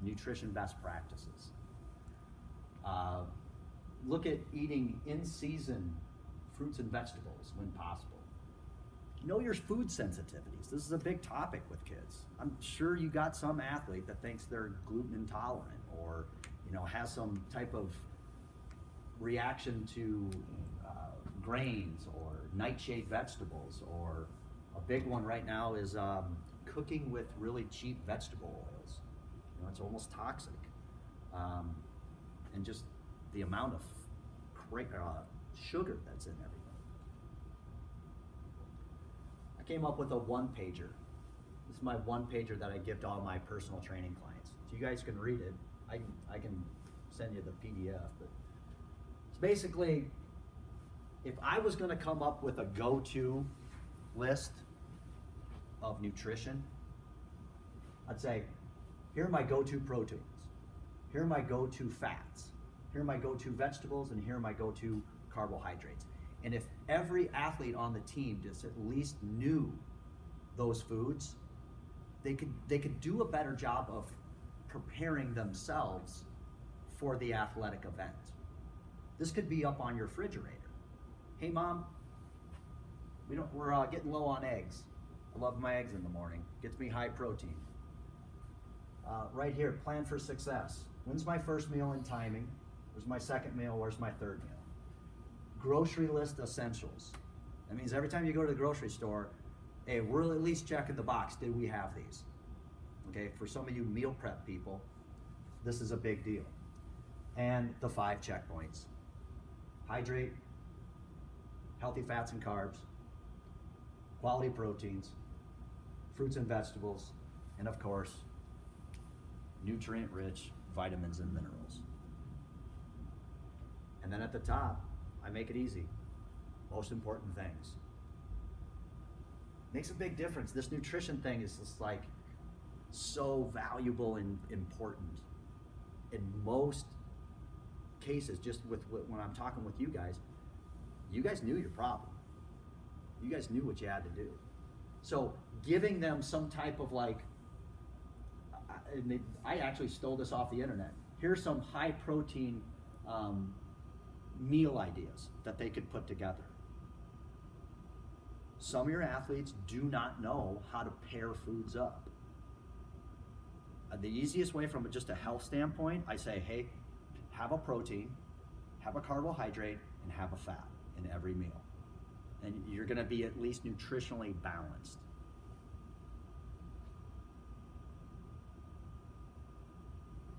nutrition best practices. Look at eating in-season fruits and vegetables when possible. Know your food sensitivities. This is a big topic with kids. I'm sure you got some athlete that thinks they're gluten intolerant, or has some type of reaction to grains or nightshade vegetables, or a big one right now is cooking with really cheap vegetable oils. It's almost toxic, and just the amount of sugar that's in everything. I came up with a one-pager. This is my one-pager that I give to all my personal training clients. So you guys can read it. I can send you the PDF, but it's basically, if I was going to come up with a go-to list of nutrition, I'd say, here are my go-to proteins, here are my go-to fats, here are my go-to vegetables, and here are my go-to carbohydrates. And if every athlete on the team just at least knew those foods, they could do a better job of preparing themselves for the athletic event. This could be up on your refrigerator. Hey mom, we're getting low on eggs. I love my eggs in the morning. Gets me high protein. Right here, plan for success. When's my first meal in timing? Where's my second meal? Where's my third meal? Grocery list essentials. That means every time you go to the grocery store, hey, we're at least checking the box. Did we have these? Okay, for some of you meal prep people, this is a big deal. And the 5 checkpoints. Hydrate, healthy fats and carbs, quality proteins, fruits and vegetables, and of course, nutrient-rich vitamins and minerals. And then at the top, I make it easy. Most important things. Makes a big difference. This nutrition thing is just like so valuable and important. In most cases, just with when I'm talking with you guys knew your problem. You guys knew what you had to do. So giving them some type of like, I actually stole this off the internet. Here's some high protein meal ideas that they could put together. Some of your athletes do not know how to pair foods up. The easiest way from just a health standpoint, I say, hey, have a protein, have a carbohydrate, and have a fat in every meal. And you're gonna be at least nutritionally balanced.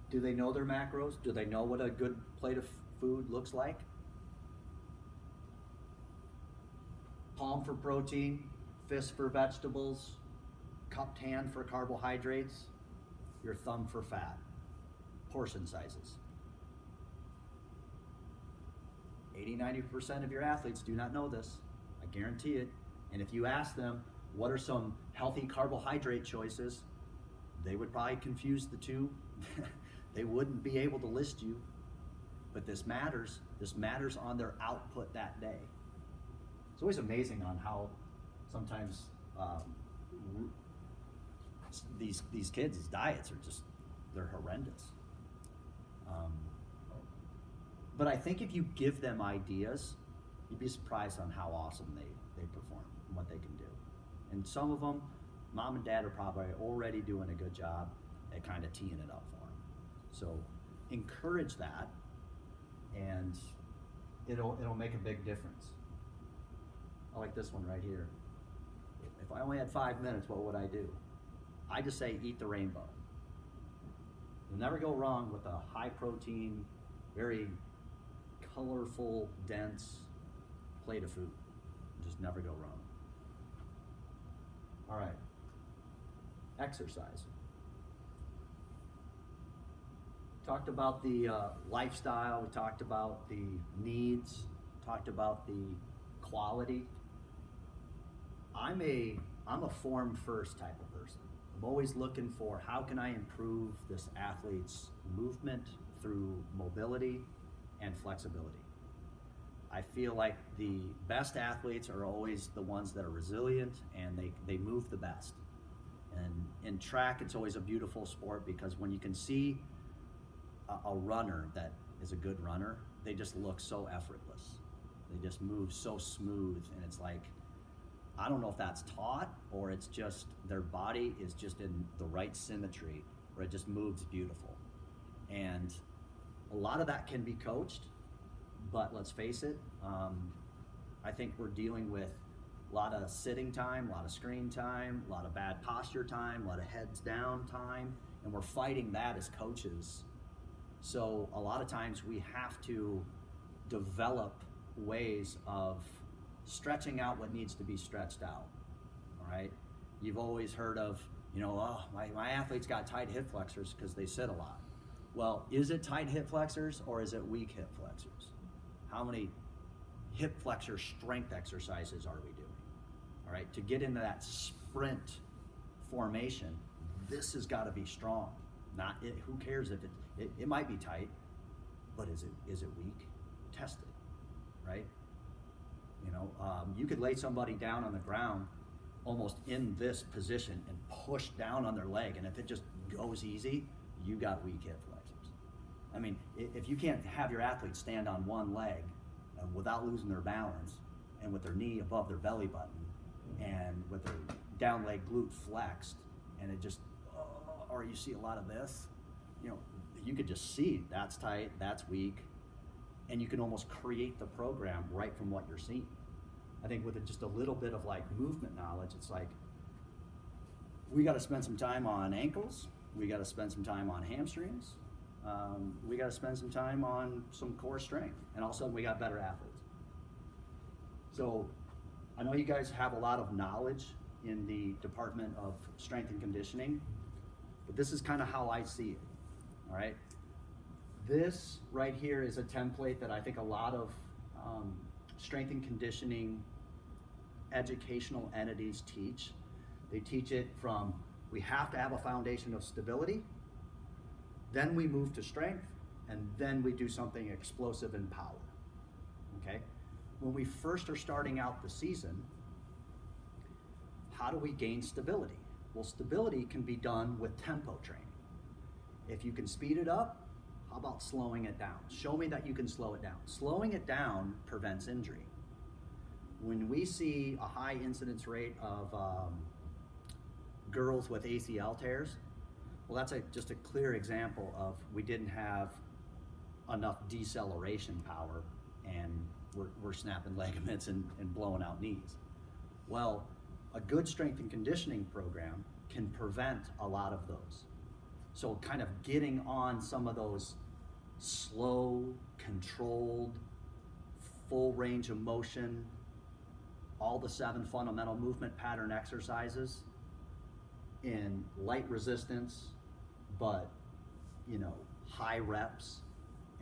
Do they know their macros? Do they know what a good plate of food looks like? Palm for protein, fist for vegetables, cupped hand for carbohydrates, your thumb for fat. Portion sizes. 80–90% of your athletes do not know this. I guarantee it. And if you ask them, what are some healthy carbohydrate choices, they would probably confuse the two. They wouldn't be able to list you. But this matters. This matters on their output that day. It's always amazing on how sometimes these kids' diets are just, they're horrendous. But I think if you give them ideas, you'd be surprised on how awesome they perform and what they can do. And some of them, mom and dad are probably already doing a good job at kind of teeing it up for them. So encourage that, and it'll make a big difference. I like this one right here. If I only had 5 minutes, what would I do? I just say eat the rainbow. You'll never go wrong with a high protein, very colorful, dense plate of food. You just never go wrong. All right, exercise. Talked about the lifestyle, we talked about the needs, talked about the quality. I'm a form first type of person. I'm always looking for how can I improve this athlete's movement through mobility and flexibility. I feel like the best athletes are always the ones that are resilient and they move the best. And in track, it's always a beautiful sport because when you can see a runner that is a good runner, they just look so effortless. They just move so smooth, and it's like, I don't know if that's taught or it's just their body is just in the right symmetry where it just moves beautiful. And a lot of that can be coached, but let's face it, I think we're dealing with a lot of sitting time, a lot of screen time, a lot of bad posture time, a lot of heads down time, and we're fighting that as coaches. So a lot of times we have to develop ways of stretching out what needs to be stretched out, all right? You've always heard of, oh, my athlete's got tight hip flexors because they sit a lot. Well, is it tight hip flexors or is it weak hip flexors? How many hip flexor strength exercises are we doing? All right, to get into that sprint formation, this has got to be strong. Not it. Who cares if it might be tight, but is it weak? Test it, right? You could lay somebody down on the ground almost in this position and push down on their leg, and if it just goes easy, you got weak hip flexors. I mean, if you can't have your athlete stand on one leg without losing their balance and with their knee above their belly button and with their down leg glute flexed, and it just, or you see a lot of this, you could just see that's tight, that's weak, and you can almost create the program right from what you're seeing. I think with just a little bit of like movement knowledge, it's like, we got to spend some time on ankles, we got to spend some time on hamstrings, we got to spend some time on some core strength, and all of a sudden we got better athletes. So I know you guys have a lot of knowledge in the Department of Strength and Conditioning, but this is kind of how I see it, all right? This right here is a template that I think a lot of strength and conditioning educational entities teach. They teach it from, we have to have a foundation of stability, then we move to strength, and then we do something explosive in power, okay? When we first are starting out the season, how do we gain stability? Well, stability can be done with tempo training. If you can speed it up, how about slowing it down? Show me that you can slow it down. Slowing it down prevents injury. When we see a high incidence rate of girls with ACL tears, well, that's just a clear example of we didn't have enough deceleration power and we're snapping ligaments and blowing out knees. Well, a good strength and conditioning program can prevent a lot of those. So kind of getting on some of those slow, controlled, full range of motion, all the 7 fundamental movement pattern exercises in light resistance, but high reps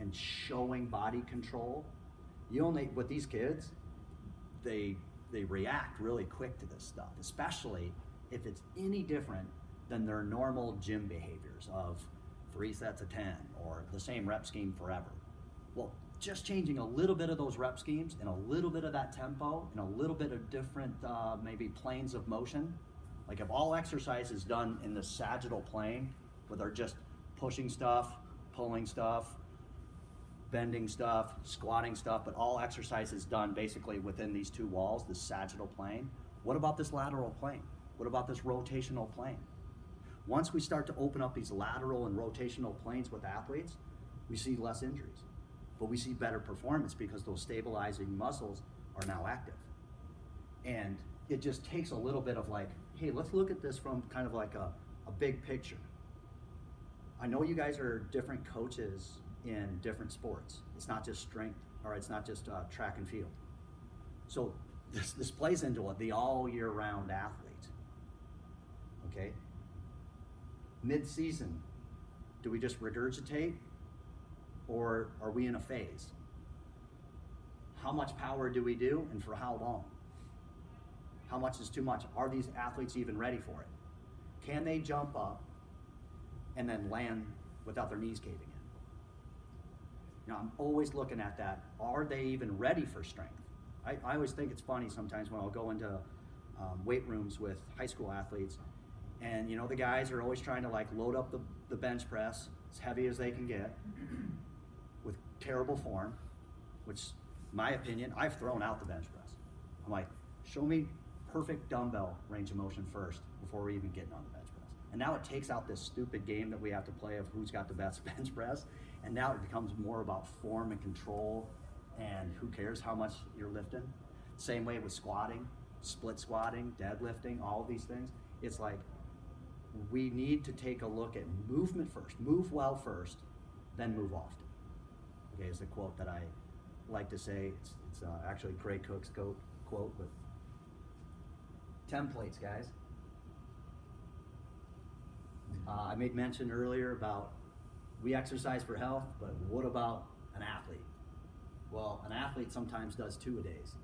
and showing body control. With these kids, they react really quick to this stuff, especially if it's any different than their normal gym behaviors of 3 sets of 10 or the same rep scheme forever. Well, just changing a little bit of those rep schemes and a little bit of that tempo and a little bit of different maybe planes of motion. Like if all exercise is done in the sagittal plane where they're just pushing stuff, pulling stuff, bending stuff, squatting stuff, but all exercise is done basically within these 2 walls, this sagittal plane. What about this lateral plane? What about this rotational plane? Once we start to open up these lateral and rotational planes with athletes, we see less injuries, but we see better performance because those stabilizing muscles are now active. And it just takes a little bit of like, hey, let's look at this from kind of like a big picture. I know you guys are different coaches in different sports. It's not just strength, or it's not just track and field. So this plays into the all year round athlete, okay? Mid-season, do we just regurgitate or are we in a phase? How much power do we do and for how long? How much is too much? Are these athletes even ready for it? Can they jump up and then land without their knees caving in? I'm always looking at that. Are they even ready for strength? I always think it's funny sometimes when I'll go into weight rooms with high school athletes And you know, the guys are always trying to like load up the bench press as heavy as they can get with terrible form, which, my opinion, I've thrown out the bench press. I'm like, show me perfect dumbbell range of motion first before we're even getting on the bench press. And now it takes out this stupid game that we have to play of who's got the best bench press. And now it becomes more about form and control and who cares how much you're lifting. Same way with squatting, split squatting, deadlifting, all of these things. It's like, we need to take a look at movement first. Move well first, then move often. Okay, it's a quote that I like to say. It's actually Craig Cook's quote, but templates, guys. I made mention earlier about we exercise for health, but what about an athlete? Well, an athlete sometimes does 2-a-days.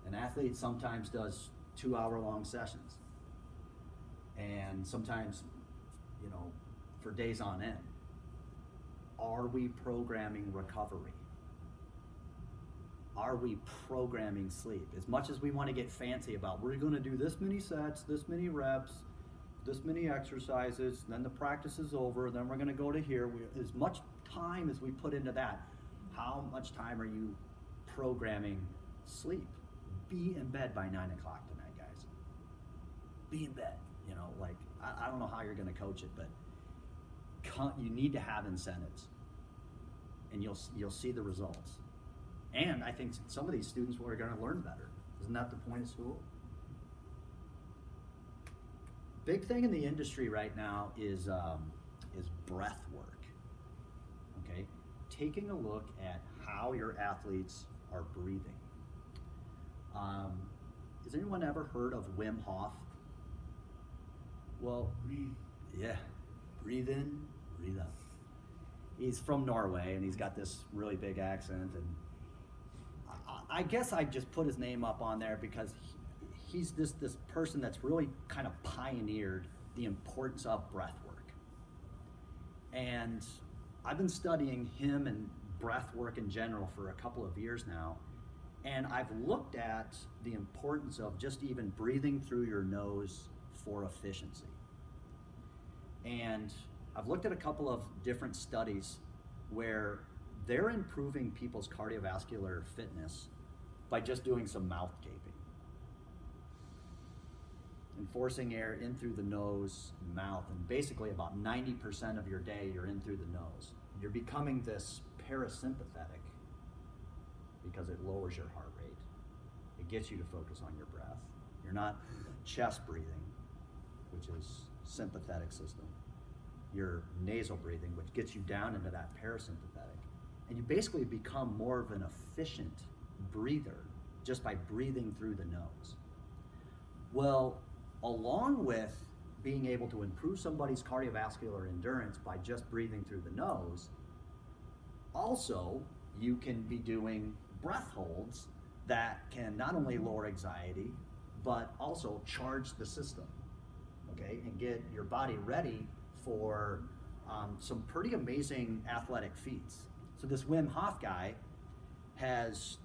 An athlete sometimes does 2-hour-long sessions. And sometimes, you know, for days on end. Are we programming recovery? Are we programming sleep? As much as we want to get fancy about, we're going to do this many sets, this many reps, this many exercises, then the practice is over, then we're going to go to here. As much time as we put into that, how much time are you programming sleep? Be in bed by 9 o'clock tonight, guys. Be in bed. You know, like, I don't know how you're going to coach it, but you need to have incentives, and you'll see the results. And I think some of these students are going to learn better. Isn't that the point of school? Big thing in the industry right now is breath work. Okay, taking a look at how your athletes are breathing. Has anyone ever heard of Wim Hof? Well, yeah, breathe in, breathe out. He's from Norway, and he's got this really big accent, and I guess I just put his name up on there because he's this person that's really kind of pioneered the importance of breath work. And I've been studying him and breath work in general for a couple of years now, and I've looked at the importance of just even breathing through your nose for efficiency. And I've looked at a couple of different studies where they're improving people's cardiovascular fitness by just doing some mouth gaping and forcing air in through the nose and mouth. And basically about 90% of your day you're in through the nose. You're becoming this parasympathetic because it lowers your heart rate. It gets you to focus on your breath. You're not chest breathing, which is sympathetic system. Your nasal breathing, which gets you down into that parasympathetic. And you basically become more of an efficient breather just by breathing through the nose. Well, along with being able to improve somebody's cardiovascular endurance by just breathing through the nose, also you can be doing breath holds that can not only lower anxiety, but also charge the system, okay, and get your body ready for some pretty amazing athletic feats. So this Wim Hof guy has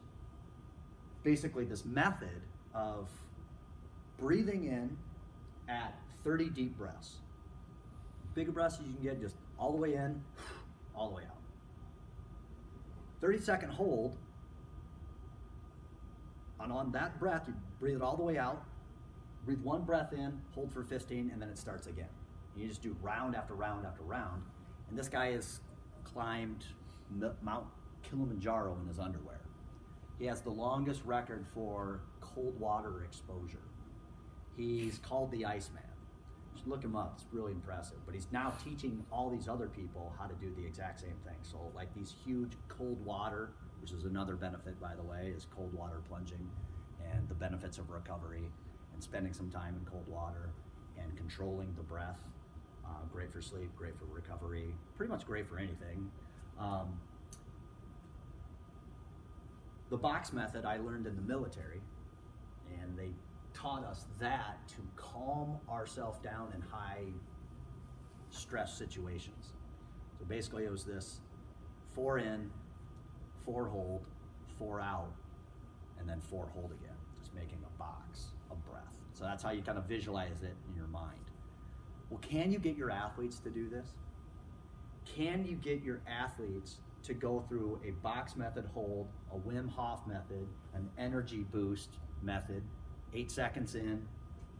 basically this method of breathing in at 30 deep breaths. Big breaths as you can get, just all the way in, all the way out. 30-second hold, and on that breath, you breathe it all the way out, breathe one breath in, hold for 15, and then it starts again. You just do round after round after round. And this guy has climbed Mount Kilimanjaro in his underwear. He has the longest record for cold water exposure. He's called the Iceman. You should look him up, it's really impressive. But he's now teaching all these other people how to do the exact same thing. So like these huge cold water, which is another benefit, by the way, is cold water plunging and the benefits of recovery and spending some time in cold water and controlling the breath. Great for sleep, great for recovery, pretty much great for anything. The box method I learned in the military, and they taught us that to calm ourselves down in high stress situations. So basically it was this 4 in, 4 hold, 4 out, and then 4 hold again, just making a box of breath. So that's how you kind of visualize it in your mind. Well, can you get your athletes to do this? Can you get your athletes to go through a box method hold, a Wim Hof method, an energy boost method, 8 seconds in,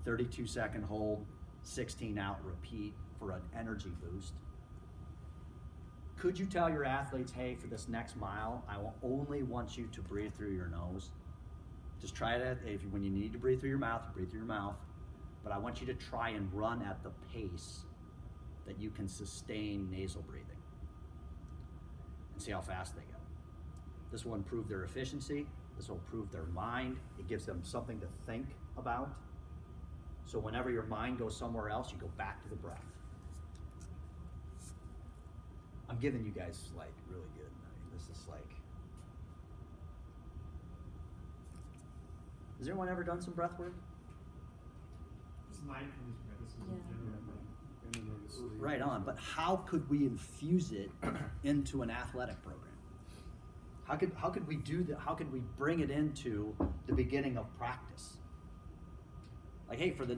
32-second hold, 16 out, repeat for an energy boost? Could you tell your athletes, hey, for this next mile, I will only want you to breathe through your nose? Just try it. When you need to breathe through your mouth, you breathe through your mouth. But I want you to try and run at the pace that you can sustain nasal breathing and see how fast they go. This will improve their efficiency. This will improve their mind. It gives them something to think about. So whenever your mind goes somewhere else, you go back to the breath. I'm giving you guys like really good. I mean, this is like, has anyone ever done some breath work? It's mindfulness medicine in general. Right on, but how could we infuse it into an athletic program? How could we do that? How could we bring it into the beginning of practice? Like, hey, for the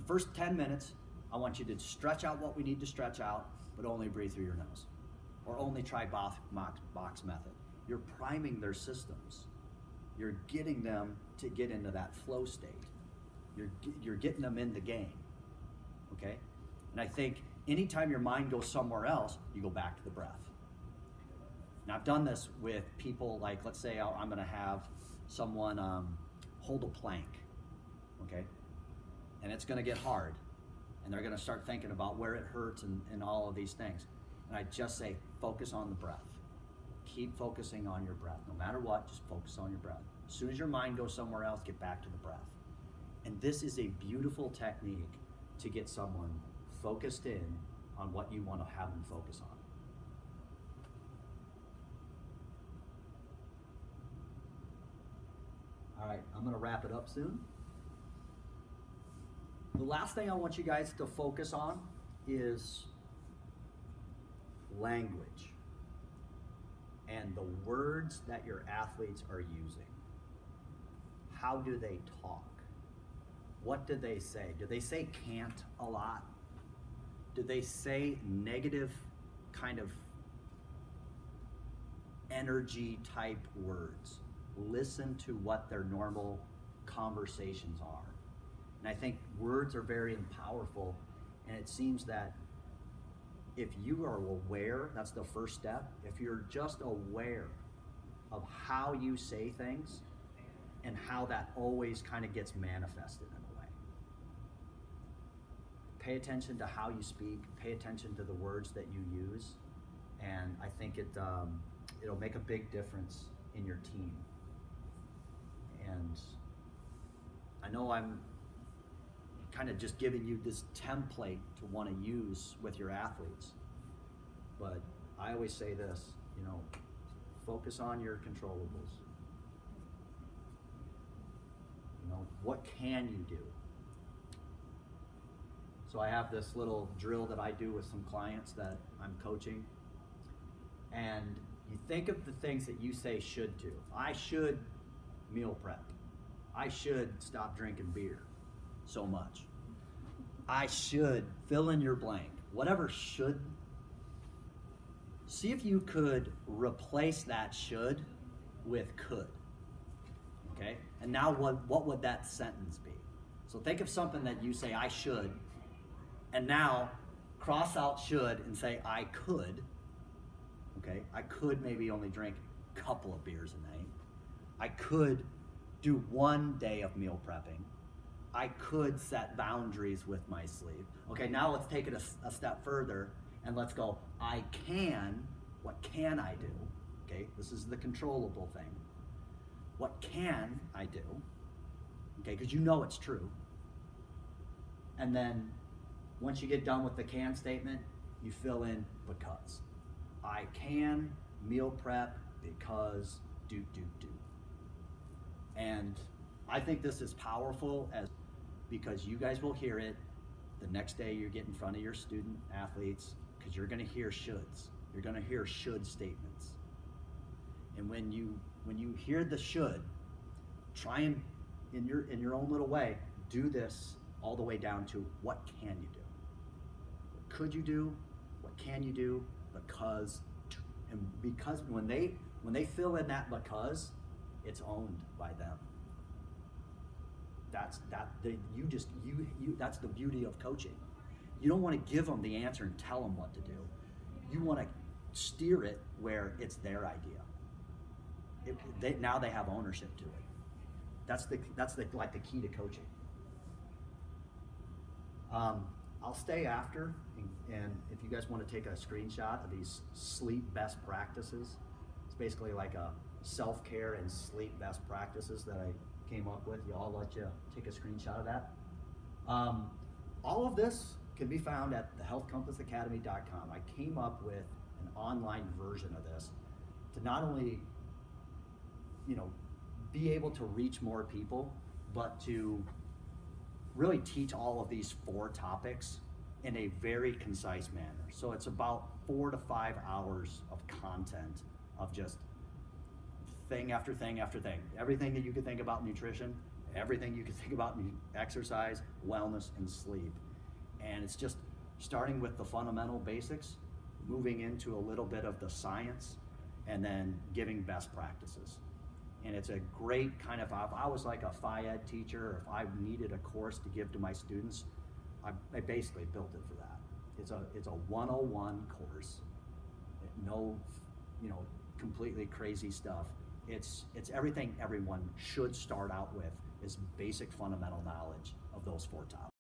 first 10 minutes, I want you to stretch out what we need to stretch out, but only breathe through your nose, or only try box method. You're priming their systems. You're getting them to get into that flow state. You're getting them in the game, okay? And I think anytime your mind goes somewhere else, you go back to the breath. Now I've done this with people, like let's say I'm gonna have someone hold a plank, okay? And it's gonna get hard, and they're gonna start thinking about where it hurts and all of these things. And I just say, focus on the breath. Keep focusing on your breath. No matter what, just focus on your breath. As soon as your mind goes somewhere else, get back to the breath. And this is a beautiful technique to get someone focused in on what you want to have them focus on. All right, I'm going to wrap it up soon. The last thing I want you guys to focus on is language and the words that your athletes are using. How do they talk? What do they say? Do they say can't a lot? Do they say negative kind of energy type words? Listen to what their normal conversations are. And I think words are very powerful, and it seems that if you are aware, that's the first step. If you're just aware of how you say things and how that always kind of gets manifested in a way. Pay attention to how you speak, pay attention to the words that you use, and I think it'll make a big difference in your team. And I know I'm kind of just giving you this template to want to use with your athletes, but I always say this, you know, focus on your controllables. You know, what can you do? So I have this little drill that I do with some clients that I'm coaching, and you think of the things that you say should do. I should meal prep. I should stop drinking beer so much. I should fill in your blank. Whatever should, see if you could replace that should with could. Okay? And now what would that sentence be? So think of something that you say I should, and now cross out should and say I could. Okay? I could maybe only drink a couple of beers a night. I could do 1 day of meal prepping. I could set boundaries with my sleep. Okay, now let's take it a step further and let's go, I can, what can I do? Okay, this is the controllable thing. What can I do? Okay, because you know it's true. And then once you get done with the can statement, you fill in because. I can meal prep because do. And I think this is powerful because you guys will hear it the next day you get in front of your student athletes, because you're going to hear shoulds. You're going to hear should statements. And when you hear the should, try and in your own little way, do this all the way down to what can you do? What could you do? What can you do? Because, and because when they fill in that because, it's owned by them. That's the beauty of coaching. You don't want to give them the answer and tell them what to do. You want to steer it where it's their idea. Now they have ownership to it. That's the key to coaching. I'll stay after, and if you guys want to take a screenshot of these sleep best practices, it's basically like a self-care and sleep best practices that I came up with. I'll let you take a screenshot of that. All of this can be found at thehealthcompassacademy.com. I came up with an online version of this to not only, be able to reach more people, but to really teach all of these 4 topics in a very concise manner. So it's about 4 to 5 hours of content of just thing after thing after thing. Everything that you could think about nutrition, everything you could think about exercise, wellness, and sleep. And it's just starting with the fundamental basics, moving into a little bit of the science, and then giving best practices. And it's a great kind of, if I was like a Phi-Ed teacher, or if I needed a course to give to my students, I basically built it for that. It's a 101 course. No, completely crazy stuff. It's everything everyone should start out with, is basic fundamental knowledge of those 4 topics.